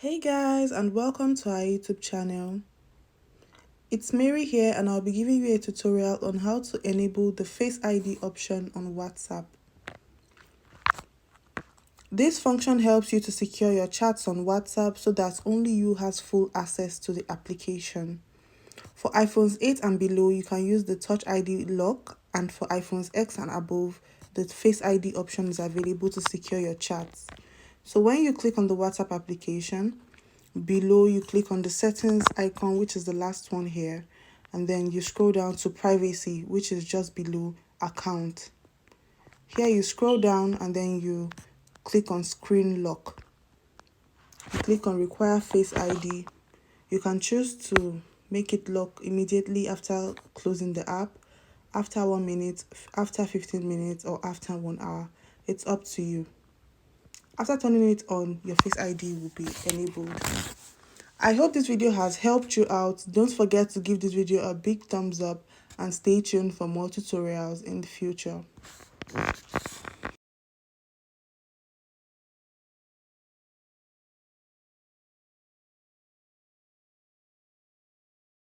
Hey guys, and welcome to our YouTube channel. It's Mary here, and I'll be giving you a tutorial on how to enable the Face ID option on WhatsApp. This function helps you to secure your chats on WhatsApp so that only you has full access to the application. For iPhones 8 and below, you can use the Touch ID lock, and for iPhones X and above, the Face ID option is available to secure your chats. So when you click on the WhatsApp application, below you click on the settings icon, which is the last one here, and then you scroll down to privacy, which is just below account. Here you scroll down and then you click on screen lock. You click on require Face ID. You can choose to make it lock immediately after closing the app, after 1 minute, after 15 minutes, or after 1 hour. It's up to you. After turning it on, your Face ID will be enabled. I hope this video has helped you out. Don't forget to give this video a big thumbs up and stay tuned for more tutorials in the future.